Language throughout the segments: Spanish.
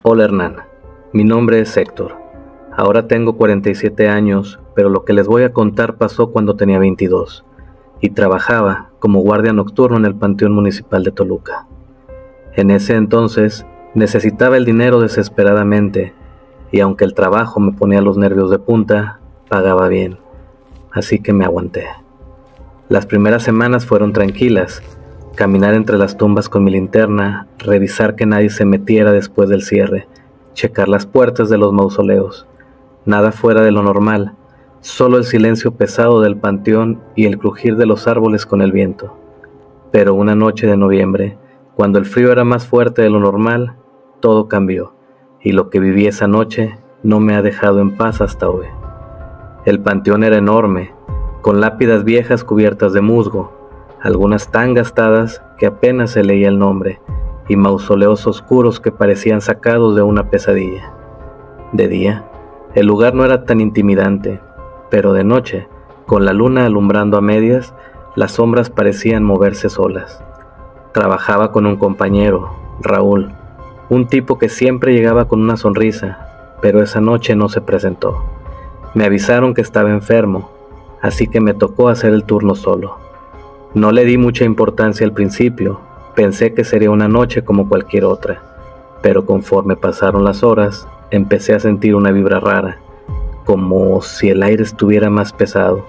Hola Hernán, mi nombre es Héctor. Ahora tengo 47 años, pero lo que les voy a contar pasó cuando tenía 22 y trabajaba como guardia nocturno en el Panteón Municipal de Toluca. En ese entonces necesitaba el dinero desesperadamente y aunque el trabajo me ponía los nervios de punta, pagaba bien, así que me aguanté. Las primeras semanas fueron tranquilas. Caminar entre las tumbas con mi linterna, revisar que nadie se metiera después del cierre, checar las puertas de los mausoleos. Nada fuera de lo normal, solo el silencio pesado del panteón y el crujir de los árboles con el viento. Pero una noche de noviembre, cuando el frío era más fuerte de lo normal, todo cambió, y lo que viví esa noche no me ha dejado en paz hasta hoy. El panteón era enorme, con lápidas viejas cubiertas de musgo, algunas tan gastadas que apenas se leía el nombre, y mausoleos oscuros que parecían sacados de una pesadilla. De día, el lugar no era tan intimidante, pero de noche, con la luna alumbrando a medias, las sombras parecían moverse solas. Trabajaba con un compañero, Raúl, un tipo que siempre llegaba con una sonrisa, pero esa noche no se presentó. Me avisaron que estaba enfermo, así que me tocó hacer el turno solo. No le di mucha importancia al principio, pensé que sería una noche como cualquier otra, pero conforme pasaron las horas, empecé a sentir una vibra rara, como si el aire estuviera más pesado,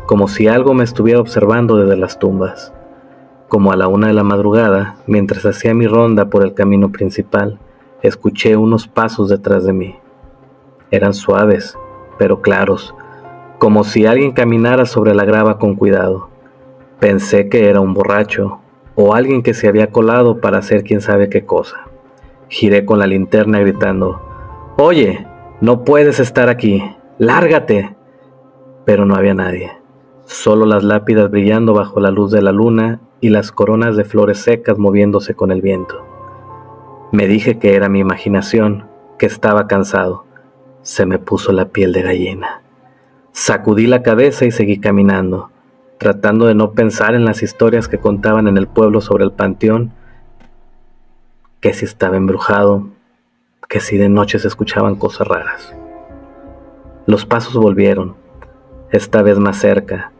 como si algo me estuviera observando desde las tumbas. Como a la 1 de la madrugada, mientras hacía mi ronda por el camino principal, escuché unos pasos detrás de mí. Eran suaves, pero claros, como si alguien caminara sobre la grava con cuidado. Pensé que era un borracho o alguien que se había colado para hacer quién sabe qué cosa. Giré con la linterna gritando: «¡Oye! ¡No puedes estar aquí! ¡Lárgate!». Pero no había nadie, solo las lápidas brillando bajo la luz de la luna y las coronas de flores secas moviéndose con el viento. Me dije que era mi imaginación, que estaba cansado. Se me puso la piel de gallina. Sacudí la cabeza y seguí caminando, tratando de no pensar en las historias que contaban en el pueblo sobre el panteón, que si estaba embrujado, que si de noche se escuchaban cosas raras. Los pasos volvieron, esta vez más cerca,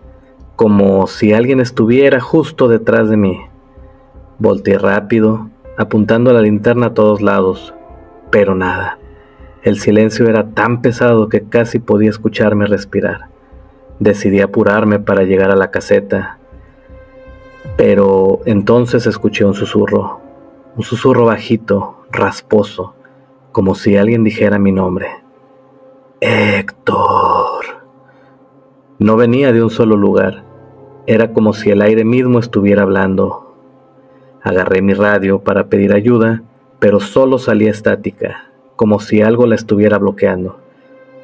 como si alguien estuviera justo detrás de mí. Volteé rápido, apuntando la linterna a todos lados, pero nada. El silencio era tan pesado que casi podía escucharme respirar. Decidí apurarme para llegar a la caseta, pero entonces escuché un susurro bajito, rasposo, como si alguien dijera mi nombre. «Héctor». No venía de un solo lugar, era como si el aire mismo estuviera hablando. Agarré mi radio para pedir ayuda, pero solo salía estática, como si algo la estuviera bloqueando.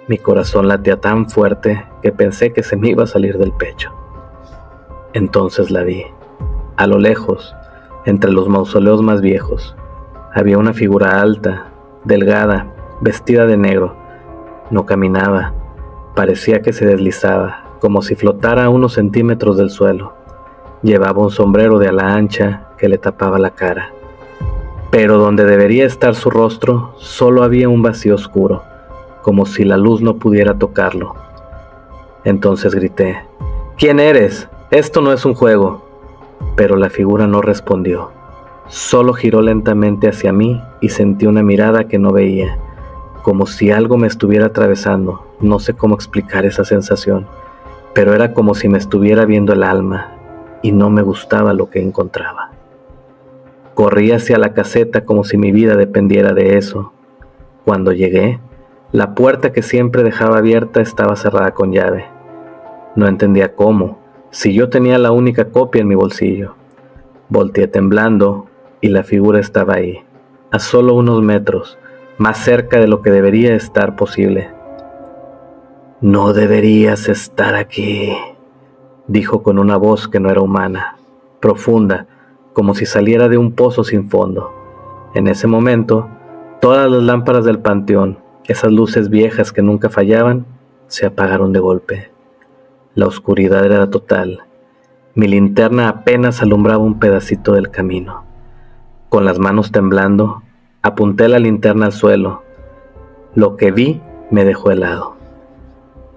Mi corazón latía tan fuerte que pensé que se me iba a salir del pecho. Entonces la vi. A lo lejos, entre los mausoleos más viejos, había una figura alta, delgada, vestida de negro. No caminaba, parecía que se deslizaba, como si flotara a unos centímetros del suelo. Llevaba un sombrero de ala ancha que le tapaba la cara. Pero donde debería estar su rostro, solo había un vacío oscuro, como si la luz no pudiera tocarlo. Entonces grité: «¿Quién eres? Esto no es un juego». Pero la figura no respondió. Solo giró lentamente hacia mí y sentí una mirada que no veía, como si algo me estuviera atravesando. No sé cómo explicar esa sensación, pero era como si me estuviera viendo el alma, y no me gustaba lo que encontraba. Corrí hacia la caseta como si mi vida dependiera de eso. Cuando llegué, la puerta que siempre dejaba abierta estaba cerrada con llave. No entendía cómo, si yo tenía la única copia en mi bolsillo. Volteé temblando y la figura estaba ahí, a solo unos metros, más cerca de lo que debería estar posible. «No deberías estar aquí», dijo con una voz que no era humana, profunda, como si saliera de un pozo sin fondo. En ese momento, todas las lámparas del panteón, esas luces viejas que nunca fallaban, se apagaron de golpe. La oscuridad era total. Mi linterna apenas alumbraba un pedacito del camino. Con las manos temblando, Apunté la linterna al suelo. Lo que vi me dejó helado.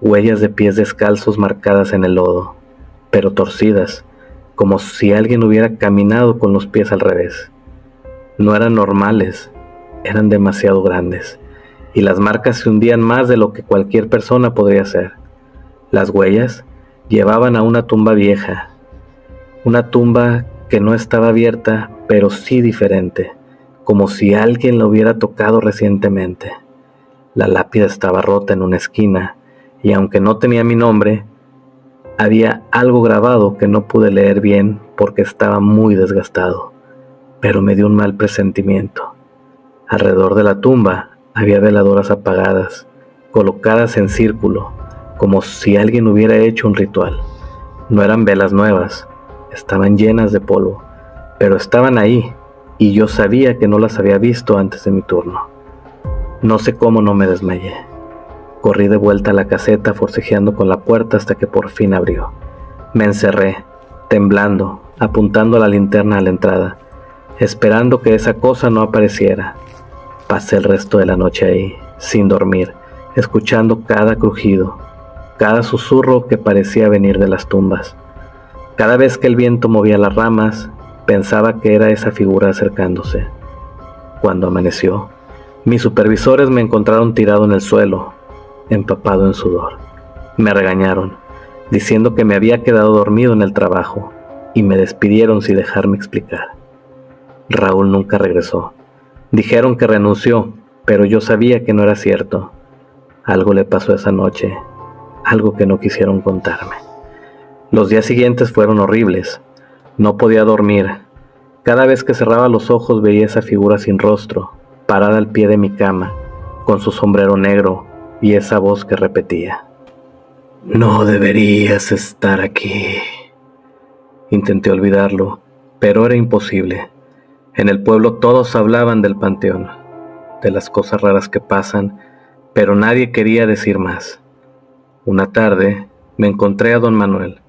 Huellas de pies descalzos marcadas en el lodo, pero torcidas, como si alguien hubiera caminado con los pies al revés. No eran normales, eran demasiado grandes, y las marcas se hundían más de lo que cualquier persona podría hacer. Las huellas llevaban a una tumba vieja, una tumba que no estaba abierta, pero sí diferente, como si alguien la hubiera tocado recientemente. La lápida estaba rota en una esquina, y aunque no tenía mi nombre, había algo grabado que no pude leer bien porque estaba muy desgastado, pero me dio un mal presentimiento. Alrededor de la tumba había veladoras apagadas, colocadas en círculo, como si alguien hubiera hecho un ritual. No eran velas nuevas, estaban llenas de polvo, pero estaban ahí, y yo sabía que no las había visto antes de mi turno. No sé cómo no me desmayé. Corrí de vuelta a la caseta forcejeando con la puerta hasta que por fin abrió. Me encerré, temblando, apuntando la linterna a la entrada, esperando que esa cosa no apareciera. Pasé el resto de la noche ahí, sin dormir, escuchando cada crujido, cada susurro que parecía venir de las tumbas. Cada vez que el viento movía las ramas, pensaba que era esa figura acercándose. Cuando amaneció, mis supervisores me encontraron tirado en el suelo, empapado en sudor. Me regañaron, diciendo que me había quedado dormido en el trabajo, y me despidieron sin dejarme explicar. Raúl nunca regresó. Dijeron que renunció, pero yo sabía que no era cierto. Algo le pasó esa noche, algo que no quisieron contarme. Los días siguientes fueron horribles. No podía dormir. Cada vez que cerraba los ojos veía esa figura sin rostro, parada al pie de mi cama, con su sombrero negro y esa voz que repetía: «No deberías estar aquí». Intenté olvidarlo, pero era imposible. En el pueblo todos hablaban del panteón, de las cosas raras que pasan, pero nadie quería decir más. Una tarde me encontré a don Manuel,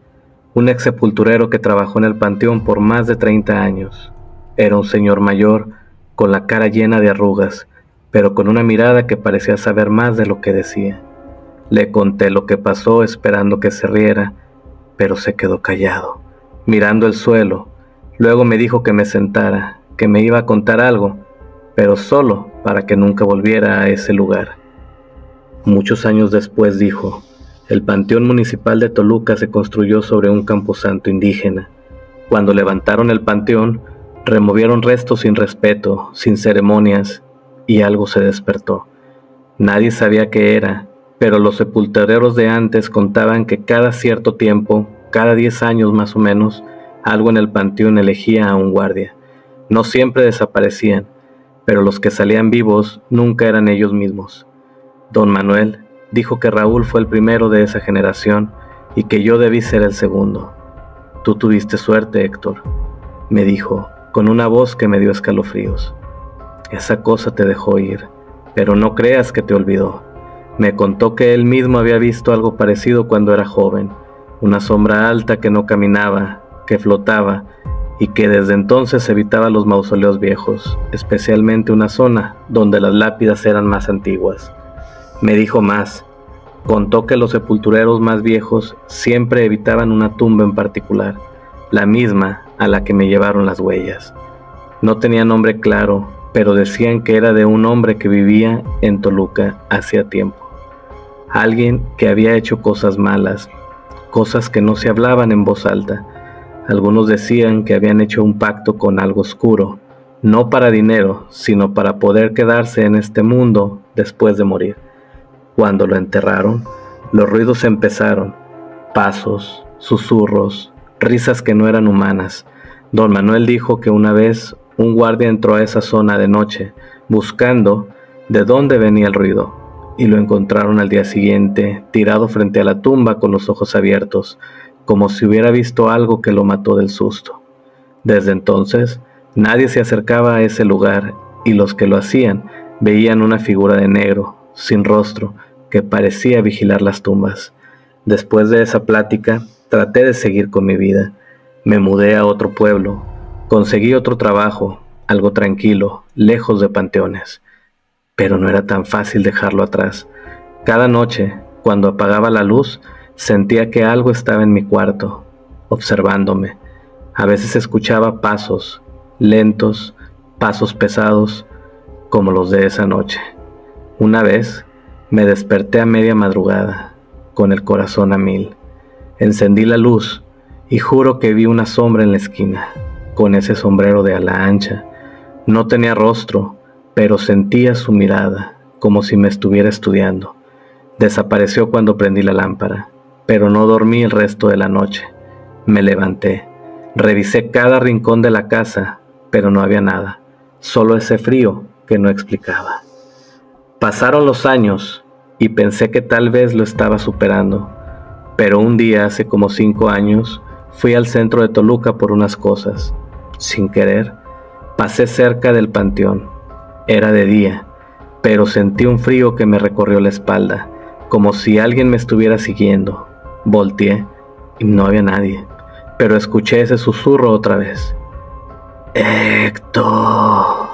un ex sepulturero que trabajó en el panteón por más de 30 años. Era un señor mayor, con la cara llena de arrugas, pero con una mirada que parecía saber más de lo que decía. Le conté lo que pasó esperando que se riera, pero se quedó callado, mirando el suelo. Luego me dijo que me sentara, que me iba a contar algo, pero solo para que nunca volviera a ese lugar. Muchos años después dijo: el Panteón Municipal de Toluca se construyó sobre un camposanto indígena. Cuando levantaron el panteón, removieron restos sin respeto, sin ceremonias, y algo se despertó. Nadie sabía qué era, pero los sepultureros de antes contaban que cada cierto tiempo, cada 10 años más o menos, algo en el panteón elegía a un guardia. No siempre desaparecían, pero los que salían vivos nunca eran ellos mismos. Don Manuel dijo que Raúl fue el primero de esa generación y que yo debí ser el segundo. «Tú tuviste suerte, Héctor», me dijo, con una voz que me dio escalofríos. «Esa cosa te dejó ir, pero no creas que te olvidó». Me contó que él mismo había visto algo parecido cuando era joven, una sombra alta que no caminaba, que flotaba, y que desde entonces evitaba los mausoleos viejos, especialmente una zona donde las lápidas eran más antiguas. Me dijo más. Contó que los sepultureros más viejos siempre evitaban una tumba en particular, la misma a la que me llevaron las huellas. No tenía nombre claro, pero decían que era de un hombre que vivía en Toluca hacía tiempo. Alguien que había hecho cosas malas, cosas que no se hablaban en voz alta. Algunos decían que habían hecho un pacto con algo oscuro, no para dinero, sino para poder quedarse en este mundo después de morir. Cuando lo enterraron, los ruidos empezaron: pasos, susurros, risas que no eran humanas. Don Manuel dijo que una vez un guardia entró a esa zona de noche, buscando de dónde venía el ruido, y lo encontraron al día siguiente, tirado frente a la tumba con los ojos abiertos, como si hubiera visto algo que lo mató del susto. Desde entonces, nadie se acercaba a ese lugar, y los que lo hacían veían una figura de negro, sin rostro, que parecía vigilar las tumbas. Después de esa plática, traté de seguir con mi vida. Me mudé a otro pueblo, conseguí otro trabajo, algo tranquilo, lejos de panteones. Pero no era tan fácil dejarlo atrás. Cada noche, cuando apagaba la luz, sentía que algo estaba en mi cuarto, observándome. A veces escuchaba pasos, lentos, pasos pesados, como los de esa noche. Una vez, me desperté a media madrugada, con el corazón a 1000. Encendí la luz y juro que vi una sombra en la esquina, con ese sombrero de ala ancha. No tenía rostro, pero sentía su mirada, como si me estuviera estudiando. Desapareció cuando prendí la lámpara, pero no dormí el resto de la noche. Me levanté, revisé cada rincón de la casa, pero no había nada, solo ese frío que no explicaba. Pasaron los años y pensé que tal vez lo estaba superando, pero un día hace como 5 años fui al centro de Toluca por unas cosas. Sin querer, pasé cerca del panteón. Era de día, pero sentí un frío que me recorrió la espalda, como si alguien me estuviera siguiendo. Volteé y no había nadie, pero escuché ese susurro otra vez. ¡Héctor!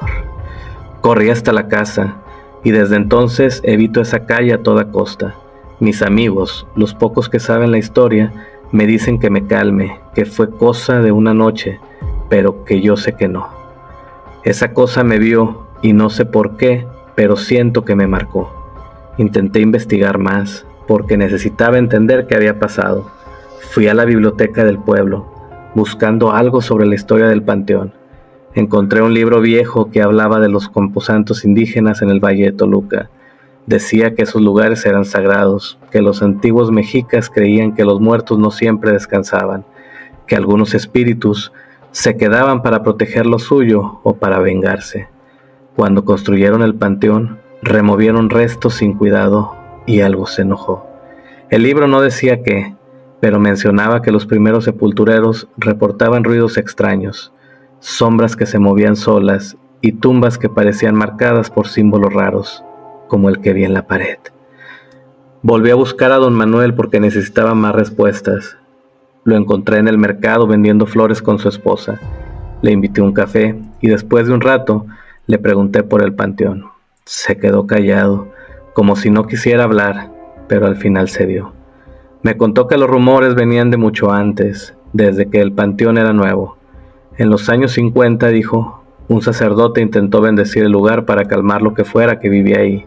Corrí hasta la casa y desde entonces evito esa calle a toda costa. Mis amigos, los pocos que saben la historia, me dicen que me calme, que fue cosa de una noche, pero que yo sé que no. Esa cosa me vio y no sé por qué, pero siento que me marcó. Intenté investigar más, porque necesitaba entender qué había pasado. Fui a la biblioteca del pueblo, buscando algo sobre la historia del panteón. Encontré un libro viejo que hablaba de los camposantos indígenas en el Valle de Toluca. Decía que esos lugares eran sagrados, que los antiguos mexicas creían que los muertos no siempre descansaban, que algunos espíritus se quedaban para proteger lo suyo o para vengarse. Cuando construyeron el panteón, removieron restos sin cuidado y algo se enojó. El libro no decía qué, pero mencionaba que los primeros sepultureros reportaban ruidos extraños, sombras que se movían solas y tumbas que parecían marcadas por símbolos raros, como el que vi en la pared. Volví a buscar a don Manuel porque necesitaba más respuestas. Lo encontré en el mercado vendiendo flores con su esposa. Le invité a un café y después de un rato le pregunté por el panteón. Se quedó callado, como si no quisiera hablar, pero al final cedió. Me contó que los rumores venían de mucho antes, desde que el panteón era nuevo. En los años 50, dijo, un sacerdote intentó bendecir el lugar para calmar lo que fuera que vivía ahí,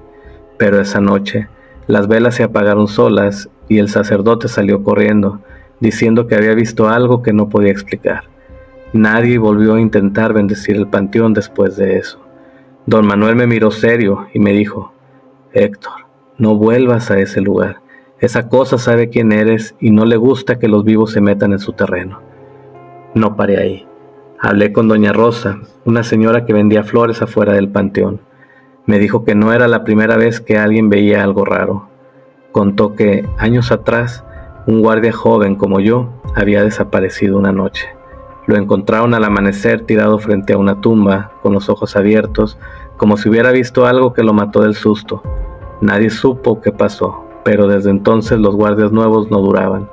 pero esa noche las velas se apagaron solas y el sacerdote salió corriendo, diciendo que había visto algo que no podía explicar. Nadie volvió a intentar bendecir el panteón después de eso. Don Manuel me miró serio y me dijo, Héctor, no vuelvas a ese lugar. Esa cosa sabe quién eres y no le gusta que los vivos se metan en su terreno. No paré ahí. Hablé con doña Rosa, una señora que vendía flores afuera del panteón. Me dijo que no era la primera vez que alguien veía algo raro. Contó que, años atrás, un guardia joven como yo había desaparecido una noche. Lo encontraron al amanecer tirado frente a una tumba, con los ojos abiertos, como si hubiera visto algo que lo mató del susto. Nadie supo qué pasó, pero desde entonces los guardias nuevos no duraban.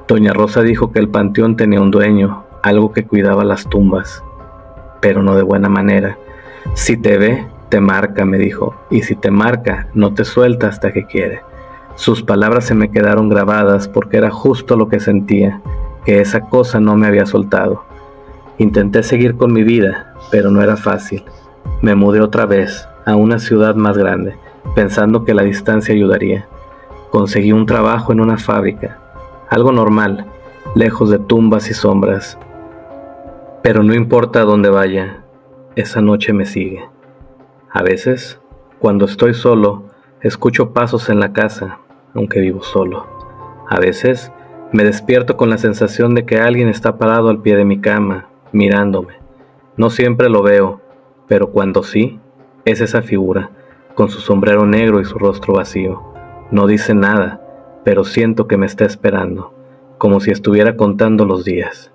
Doña Rosa dijo que el panteón tenía un dueño, algo que cuidaba las tumbas, pero no de buena manera. Si te ve, te marca, me dijo, y si te marca, no te suelta hasta que quiere. Sus palabras se me quedaron grabadas porque era justo lo que sentía, que esa cosa no me había soltado. Intenté seguir con mi vida, pero no era fácil. Me mudé otra vez a una ciudad más grande, pensando que la distancia ayudaría. Conseguí un trabajo en una fábrica, algo normal, lejos de tumbas y sombras. Pero no importa a dónde vaya, esa noche me sigue. A veces, cuando estoy solo, escucho pasos en la casa, aunque vivo solo. A veces, me despierto con la sensación de que alguien está parado al pie de mi cama, mirándome. No siempre lo veo, pero cuando sí, es esa figura, con su sombrero negro y su rostro vacío. No dice nada, pero siento que me está esperando, como si estuviera contando los días.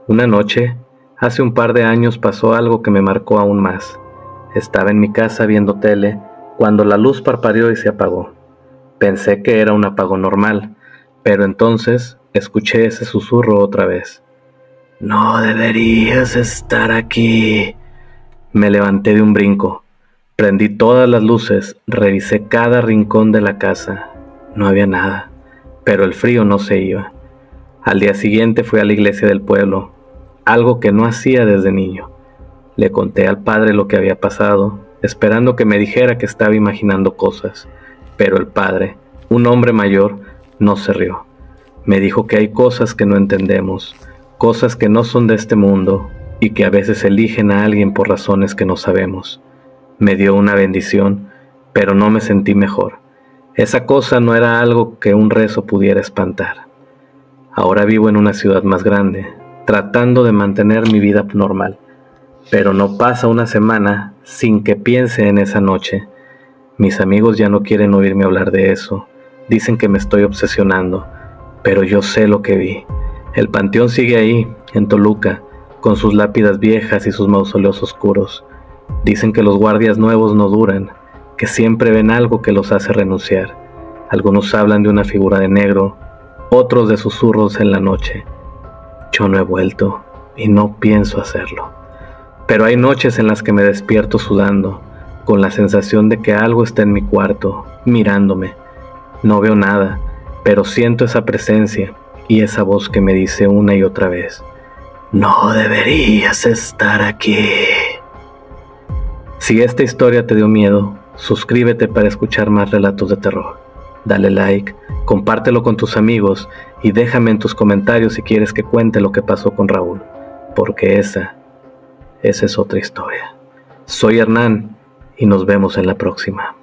Una noche, hace un par de años, pasó algo que me marcó aún más. Estaba en mi casa viendo tele, cuando la luz parpadeó y se apagó. Pensé que era un apagón normal, pero entonces escuché ese susurro otra vez. No deberías estar aquí. Me levanté de un brinco, prendí todas las luces, revisé cada rincón de la casa. No había nada, pero el frío no se iba. Al día siguiente fui a la iglesia del pueblo, algo que no hacía desde niño. Le conté al padre lo que había pasado, esperando que me dijera que estaba imaginando cosas, pero el padre, un hombre mayor, no se rió. Me dijo que hay cosas que no entendemos, cosas que no son de este mundo y que a veces eligen a alguien por razones que no sabemos. Me dio una bendición, pero no me sentí mejor. Esa cosa no era algo que un rezo pudiera espantar. Ahora vivo en una ciudad más grande, tratando de mantener mi vida normal, pero no pasa una semana sin que piense en esa noche. Mis amigos ya no quieren oírme hablar de eso, dicen que me estoy obsesionando, pero yo sé lo que vi. El panteón sigue ahí, en Toluca, con sus lápidas viejas y sus mausoleos oscuros. Dicen que los guardias nuevos no duran, que siempre ven algo que los hace renunciar. Algunos hablan de una figura de negro, otros de susurros en la noche. Yo no he vuelto y no pienso hacerlo. Pero hay noches en las que me despierto sudando, con la sensación de que algo está en mi cuarto, mirándome. No veo nada, pero siento esa presencia y esa voz que me dice una y otra vez: no deberías estar aquí. Si esta historia te dio miedo, suscríbete para escuchar más relatos de terror. Dale like, compártelo con tus amigos y déjame en tus comentarios si quieres que cuente lo que pasó con Raúl, porque esa es otra historia. Soy Hernán y nos vemos en la próxima.